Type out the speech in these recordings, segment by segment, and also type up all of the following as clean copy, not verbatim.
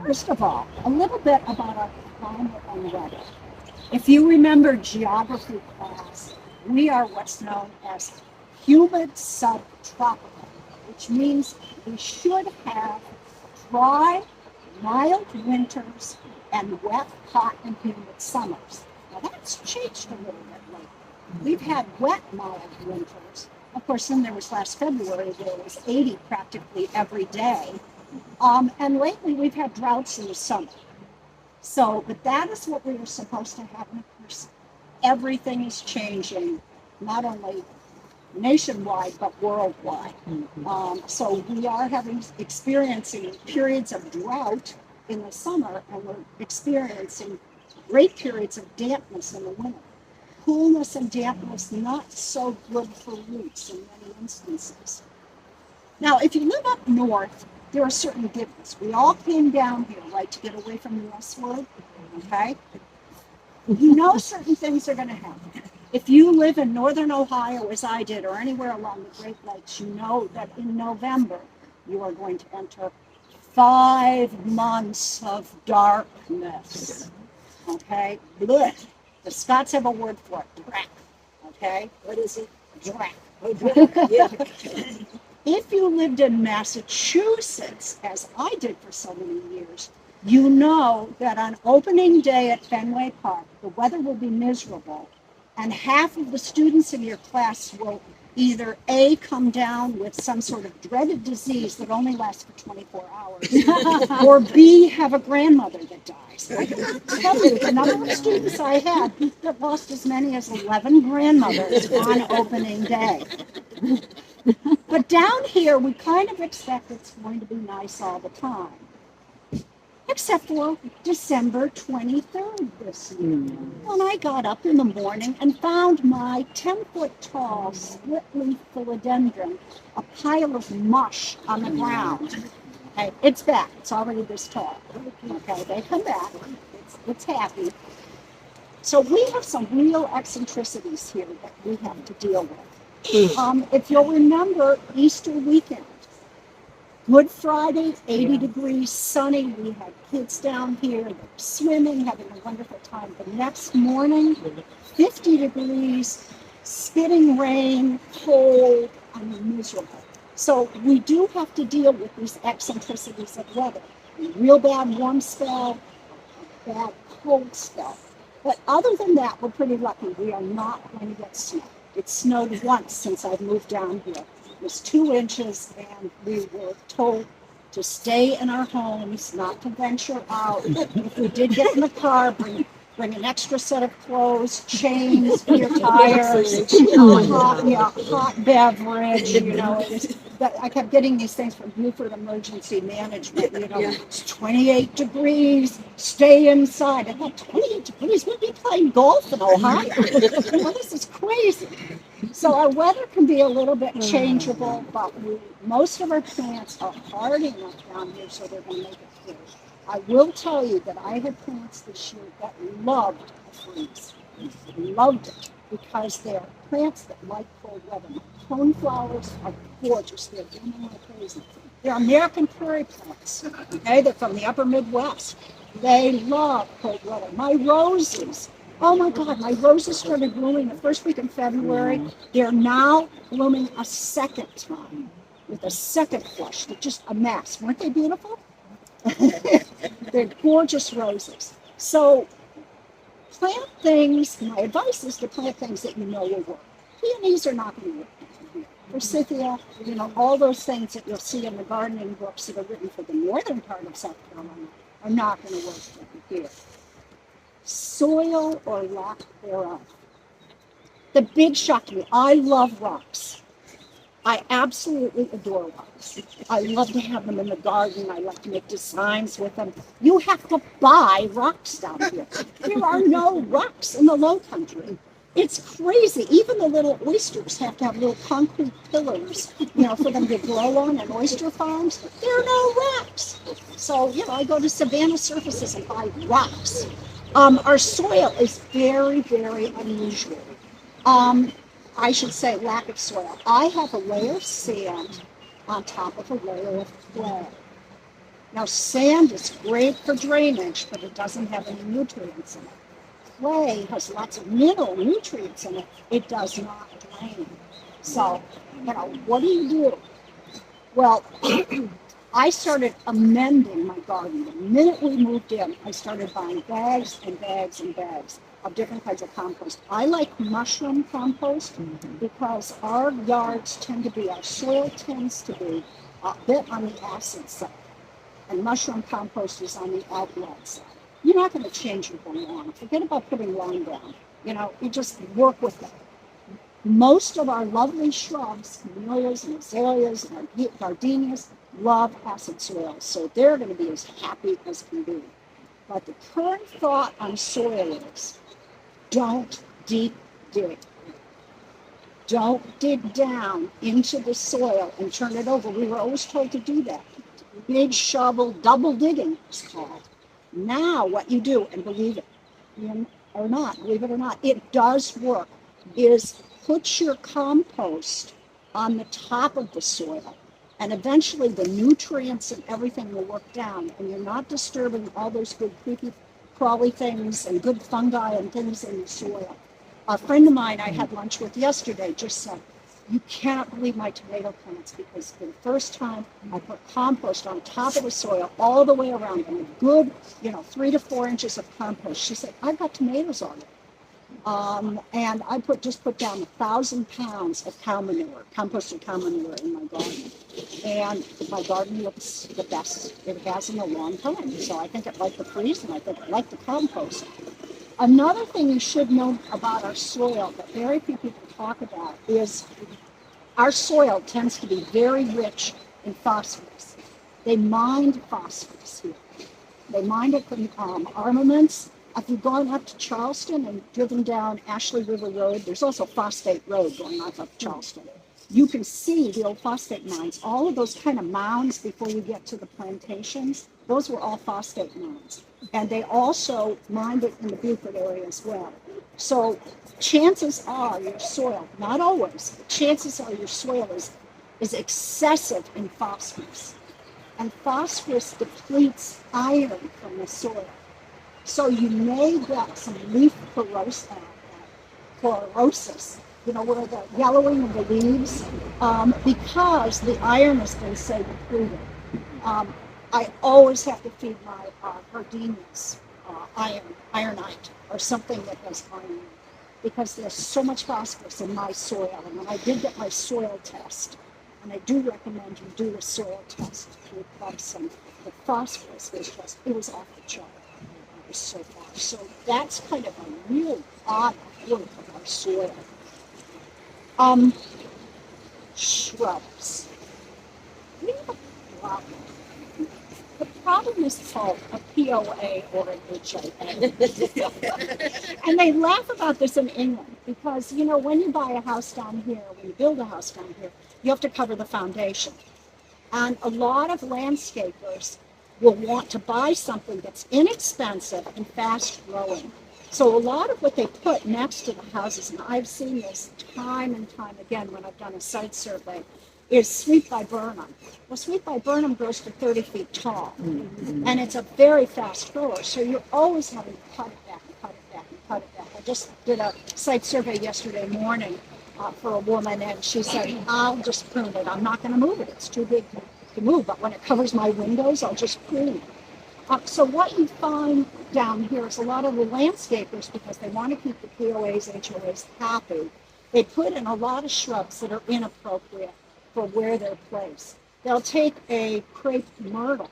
First of all, a little bit about our climate and weather. If you remember geography class, we are what's known as humid subtropical, which means we should have dry, mild winters and wet, hot, and humid summers. Now that's changed a little bit lately. We've had wet, mild winters. Of course, then there was last February, there was 80 practically every day. And lately we've had droughts in the summer. So, but that is what we were supposed to have. And of course, everything is changing, not only nationwide, but worldwide. So we are experiencing periods of drought in the summer, and we're experiencing great periods of dampness in the winter. Coolness and dampness not so good for roots in many instances. Now, if you live up north, there are certain givens. We all came down here, right, to get away from the S word, okay? You know certain things are going to happen. If you live in northern Ohio, as I did, or anywhere along the Great Lakes, you know that in November, you are going to enter 5 months of darkness, okay? Blech. The Scots have a word for it, drac, okay? What is it? Drac. Yeah. If you lived in Massachusetts, as I did for so many years, you know that on opening day at Fenway Park, the weather will be miserable, and half of the students in your class will either A, come down with some sort of dreaded disease that only lasts for 24 hours, or B, have a grandmother that dies. I can tell you the number of students I had that lost as many as 11 grandmothers on opening day. But down here, we kind of expect it's going to be nice all the time. Except for December 23rd this year, when I got up in the morning and found my 10-foot-tall split-leaf philodendron, a pile of mush on the ground. Okay, it's back. It's already this tall. Okay, they come back. It's happy. So we have some real eccentricities here that we have to deal with. If you'll remember, Easter weekend, Good Friday, 80 degrees, sunny. We had kids down here swimming, having a wonderful time. The next morning, 50 degrees, spitting rain, cold, and miserable. So we do have to deal with these eccentricities of weather. Real bad warm spell, bad cold spell. But other than that, we're pretty lucky. We are not going to get snow. It snowed once since I've moved down here. It was 2 inches, and we were told to stay in our homes, not to venture out. If we did get in the car, bring an extra set of clothes, chains for your tires, hot beverage. I kept getting these things from Buford Emergency Management. It's 28 degrees, stay inside. I thought, 28 degrees, we'd be playing golf in Ohio. This is crazy. So our weather can be a little bit changeable, but most of our plants are hard enough down here, so they're going to make it through. I will tell you that I had plants this year that loved the freeze. Loved it because they're plants that like cold weather. Coneflowers are gorgeous. They're blooming like crazy. They're American prairie plants. Okay, they're from the upper Midwest. They love cold weather. My roses. Oh my God, my roses started blooming the first week in February. They're now blooming a second time with a second flush. They're just a mess. Weren't they beautiful? They're gorgeous roses. So plant things, my advice is to plant things that you know will work. Peonies are not going to work. Forsythia, all those things that you'll see in the gardening books that are written for the northern part of South Carolina are not going to work here. Soil or lack thereof. The big shock to me, I love rocks. I absolutely adore rocks. I love to have them in the garden. I love to make designs with them. You have to buy rocks down here. There are no rocks in the Lowcountry. It's crazy. Even the little oysters have to have little concrete pillars, for them to grow on at oyster farms. There are no rocks. So, I go to Savannah Surfaces and buy rocks. Our soil is very, very unusual. I should say lack of soil. I have a layer of sand on top of a layer of clay. Now, sand is great for drainage, but it doesn't have any nutrients in it. Clay has lots of mineral nutrients in it. It does not drain. So, what do you do? Well, I started amending my garden. The minute we moved in, I started buying bags and bags and bags of different kinds of compost. I like mushroom compost because our yards tend to be, our soil tends to be a bit on the acid side. And mushroom compost is on the alkaline side. You're not going to change your lawn. Forget about putting lawn down. You just work with it. Most of our lovely shrubs, camellias and azaleas and gardenias, love acid soil, so they're going to be as happy as can be. But the current thought on soil is, don't deep dig. Don't dig down into the soil and turn it over. We were always told to do that. Big shovel, double digging is called. Now what you do, and believe it or not, it does work, is put your compost on the top of the soil, and eventually the nutrients and everything will work down, and you're not disturbing all those good creepy crawly things and good fungi and things in the soil. A friend of mine I had lunch with yesterday just said, you cannot believe my tomato plants, because for the first time I put compost on top of the soil all the way around them, a good 3 to 4 inches of compost. She said, I've got tomatoes on it. And I just put down 1,000 pounds of cow manure, composted cow manure in my garden. And my garden looks the best it has in a long time. So I think it liked the freeze, and I think it liked the compost. Another thing you should know about our soil that very few people talk about is our soil tends to be very rich in phosphorus. They mine phosphorus here. They mine it from armaments. If you've gone up to Charleston and driven down Ashley River Road, there's also Phosphate Road going up Charleston. You can see the old phosphate mines. All of those kind of mounds before you get to the plantations, those were all phosphate mines. And they also mined it in the Beaufort area as well. So chances are your soil, not always, but chances are your soil is excessive in phosphorus. And phosphorus depletes iron from the soil. So you may get some leaf chlorosis, where the yellowing of the leaves, because the iron has been so depleted. I always have to feed my gardenias ironite, or something that has iron, because there's so much phosphorus in my soil. And when I did get my soil test, and I do recommend you do a soil test to replace some, the phosphorus it was off the chart. So far. So that's kind of a real odd look of our soil. Shrubs. We have a problem. The problem is called a POA or an HOA. And they laugh about this in England because, when you buy a house down here, when you build a house down here, you have to cover the foundation. And a lot of landscapers will want to buy something that's inexpensive and fast growing. So a lot of what they put next to the houses, and I've seen this time and time again when I've done a site survey, is sweet viburnum. Well, sweet viburnum grows to 30 feet tall, and it's a very fast grower. So you're always having to cut it back and cut it back and cut it back. I just did a site survey yesterday morning for a woman, and she said, I'll just prune it. I'm not going to move it. It's too big to move, but when it covers my windows, I'll just prune it. So what you find down here is a lot of the landscapers, because they want to keep the POAs, HOAs happy, they put in a lot of shrubs that are inappropriate for where they're placed. They'll take a crepe myrtle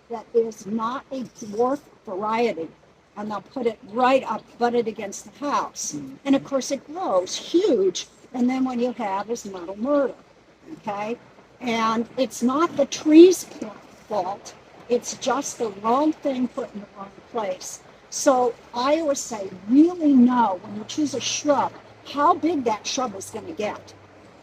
that is not a dwarf variety, and they'll put it right up, butted against the house. And of course it grows huge, and then what you have is myrtle, okay? And it's not the tree's fault, it's just the wrong thing put in the wrong place. So I always say, really know when you choose a shrub, how big that shrub is going to get.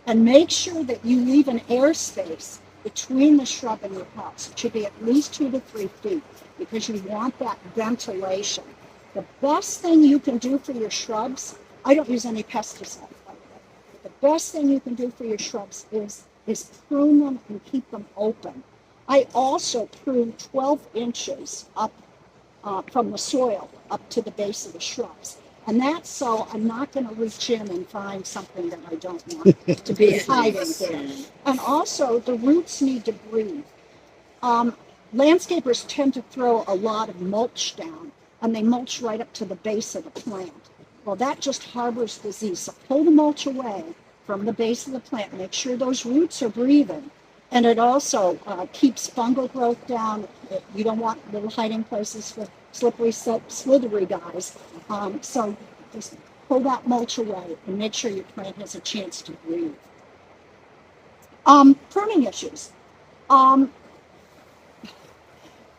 And make sure that you leave an airspace between the shrub and your house. It should be at least 2 to 3 feet, because you want that ventilation. The best thing you can do for your shrubs, I don't use any pesticides, by the way. But the best thing you can do for your shrubs is prune them and keep them open. I also prune 12 inches up from the soil up to the base of the shrubs. And that's so I'm not going to reach in and find something that I don't want to be hiding there. And also, the roots need to breathe. Um, Landscapers tend to throw a lot of mulch down, and they mulch right up to the base of the plant. Well, that just harbors disease. So pull the mulch away from the base of the plant. Make sure those roots are breathing. And it also keeps fungal growth down. You don't want little hiding places for slippery, slithery guys. So just pull that mulch away and make sure your plant has a chance to breathe. Pruning issues.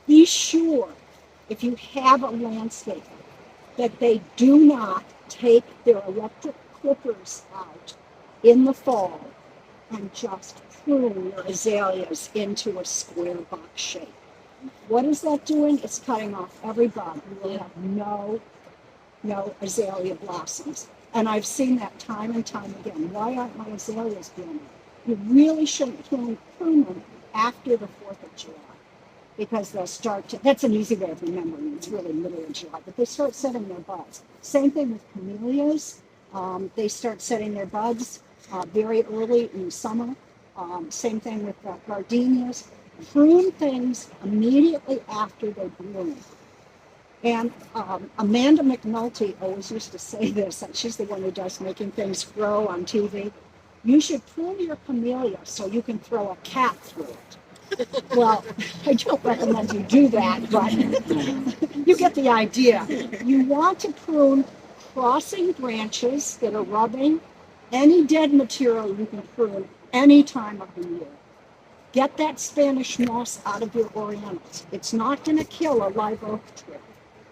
Be sure, if you have a landscaper, that they do not take their electric clippers out in the fall and just prune your azaleas into a square box shape. What is that doing? It's cutting off every bud. You will have no azalea blossoms. And I've seen that time and time again. Why aren't my azaleas blooming? You really shouldn't prune them after the 4th of July, because they'll start to, that's an easy way of remembering, it's really middle of July, but they start setting their buds. Same thing with camellias. They start setting their buds very early in the summer. Same thing with gardenias. Prune things immediately after they bloom. And Amanda McNulty always used to say this, and she's the one who does Making Things Grow on TV. You should prune your camellia so you can throw a cat through it. Well, I don't recommend you do that, but you get the idea. You want to prune crossing branches that are rubbing. Any dead material you can prune any time of the year. Get that Spanish moss out of your ornamentals. It's not going to kill a live oak tree,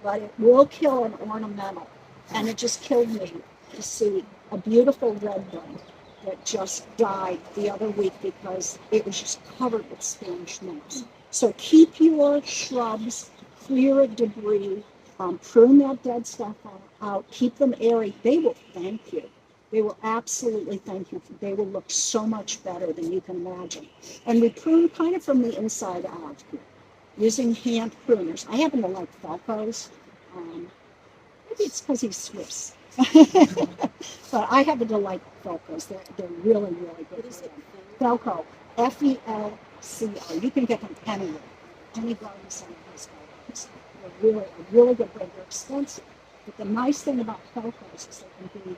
but it will kill an ornamental. And it just killed me to see a beautiful red one that just died the other week because it was just covered with Spanish moss. So keep your shrubs clear of debris, prune that dead stuff out, keep them airy. They will thank you. They will absolutely thank you. They will look so much better than you can imagine. And we prune kind of from the inside out here, using hand pruners. I happen to like Falco's. Maybe it's because he's Swiss. But I happen to like Felco's. They're really, really good. Felco, F-E-L-C-O. You can get them anywhere. Any garden center has Felco's. They're really a really good brand. They're expensive. But the nice thing about Felco's is they can be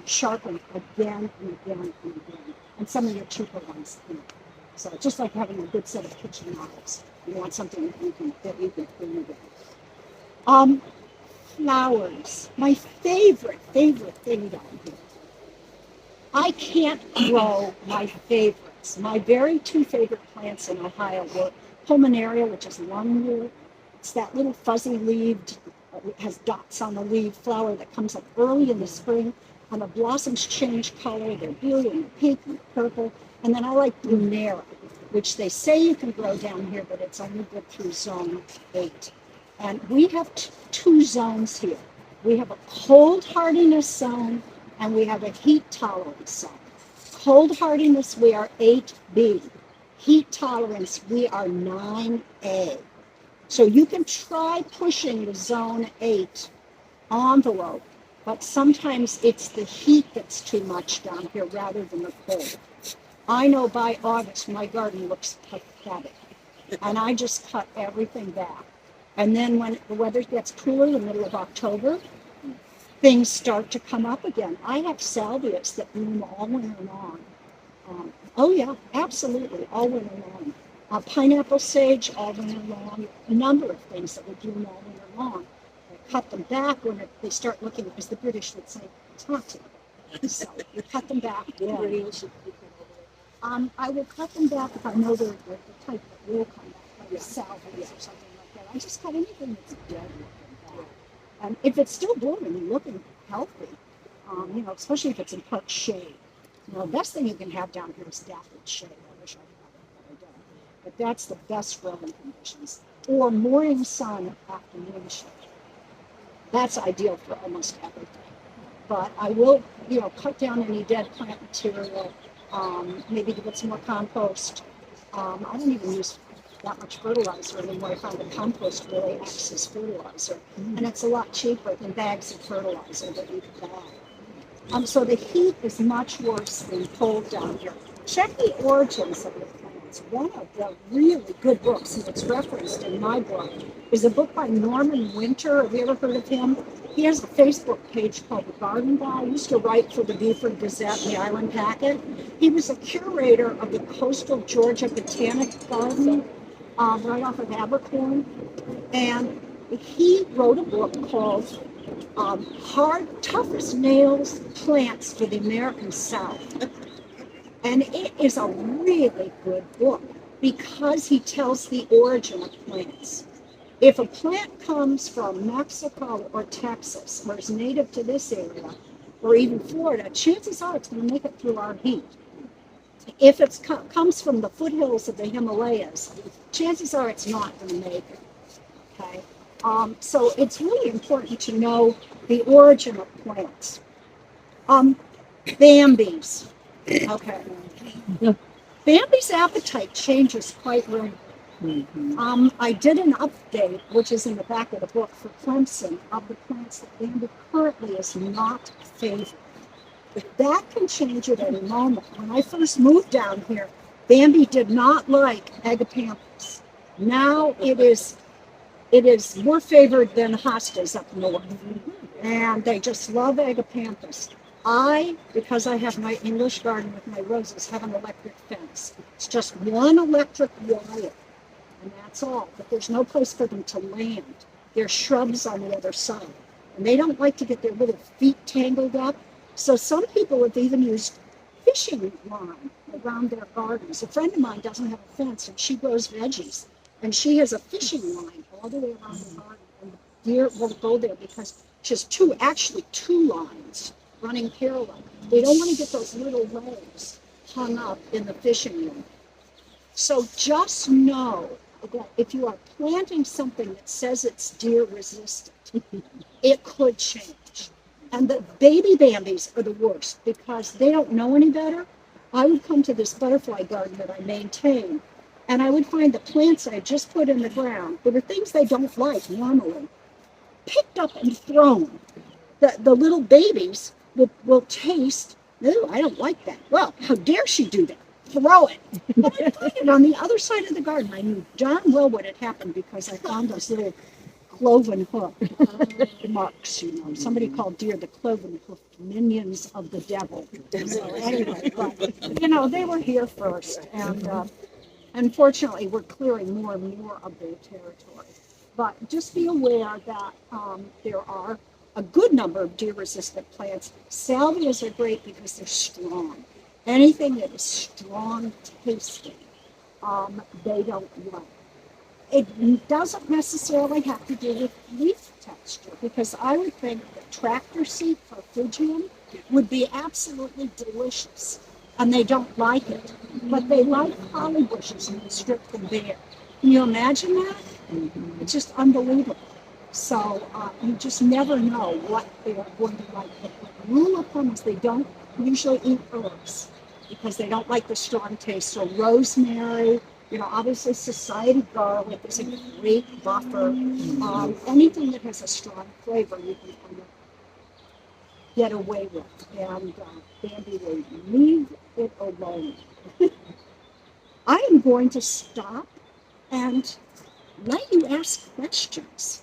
sharpened again and again and again. And some of your cheaper ones, So it's just like having a good set of kitchen knives. You want something that you can prune again. Flowers. My favorite thing down here. I can't grow my favorites. My very two favorite plants in Ohio were Pulmonaria, which is lungwood. It's that little fuzzy leaved, it has dots on the leaf flower that comes up early in the spring, and the blossoms change color. They're blue and pink and purple. And then I like Greenery, which they say you can grow down here, but it's only good through zone 8. And we have two zones here. We have a cold hardiness zone and we have a heat tolerance zone. Cold hardiness, we are 8B. Heat tolerance, we are 9A. So you can try pushing the zone 8 envelope, but sometimes it's the heat that's too much down here rather than the cold. I know by August my garden looks pathetic, and I just cut everything back. And then when the weather gets cooler in the middle of October, things start to come up again. I have salvias that bloom all winter long. Oh yeah, absolutely, all winter long. Pineapple sage all winter long. A number of things that would bloom all winter long. I cut them back when they start looking, as the British would say, totty. So you cut them back. Yeah. I will cut them back if I know they're the type that will come back, like salvias or something like that. I just cut anything that's dead looking back. And if it's still blooming and looking healthy, especially if it's in part shade. The best thing you can have down here is dappled shade. I wish I had it, but I don't. But that's the best growing conditions. Or morning sun, afternoon shade. That's ideal for almost everything. But I will, cut down any dead plant material. Maybe give it some more compost. I don't even use that much fertilizer anymore. I found the compost really acts as fertilizer, and it's a lot cheaper than bags of fertilizer that you can buy. So the heat is much worse than cold down here. Check the origins of the plants. One of the really good books, and it's referenced in my book, is a book by Norman Winter. Have you ever heard of him? He has a Facebook page called The Garden Guy. He used to write for the Beaufort Gazette and the Island Packet. He was a curator of the coastal Georgia Botanic Garden right off of Abercorn. And he wrote a book called Hard, Tough as Nails Plants for the American South. And it is a really good book because he tells the origin of plants. If a plant comes from Mexico or Texas or is native to this area or even Florida, chances are it's going to make it through our heat. If it comes from the foothills of the Himalayas, chances are it's not going to make it. Okay? So it's really important to know the origin of plants. Bambies. Okay. Bambi's appetite changes quite regularly. I did an update, which is in the back of the book for Clemson, of the plants that Bambi currently is not favoring. But that can change at any moment. When I first moved down here, Bambi did not like agapanthus. Now it is more favored than hostas up north. And they just love agapanthus. Because I have my English garden with my roses, have an electric fence. It's just one electric wire, and that's all. But there's no place for them to land. There's shrubs on the other side. And they don't like to get their little feet tangled up. So some people have even used fishing line around their gardens. A friend of mine doesn't have a fence, and she grows veggies. And she has a fishing line all the way around the garden. And the deer will go there because she has two lines running parallel. They don't want to get those little legs hung up in the fishing line. So just know that if you are planting something that says it's deer resistant, it could change. And the baby Bambis are the worst because they don't know any better. I would come to this butterfly garden that I maintain, and I would find the plants I just put in the ground, there were things they don't like normally, picked up and thrown. The little babies will taste, no, I don't like that. Well, how dare she do that? Throw it. But I put it on the other side of the garden. I knew darn well what had happened because I found those little cloven hoof marks, Somebody called deer the cloven hoof minions of the devil. So anyway, but, they were here first. And unfortunately, we're clearing more and more of their territory. But just be aware that there are a good number of deer-resistant plants. Salvias are great because they're strong. Anything that is strong tasting, they don't like. It doesn't necessarily have to do with leaf texture, because I would think that tractor seat for Fujian would be absolutely delicious, and they don't like it. But they like holly bushes and strip them bare. Can you imagine that? It's just unbelievable. So you just never know what they are going to like. But the rule of thumb is they don't usually eat herbs because they don't like the strong taste. So rosemary, obviously society garlic is a great buffer. Anything that has a strong flavor you can kind of get away with. And Bambi will leave it alone. I am going to stop and let you ask questions.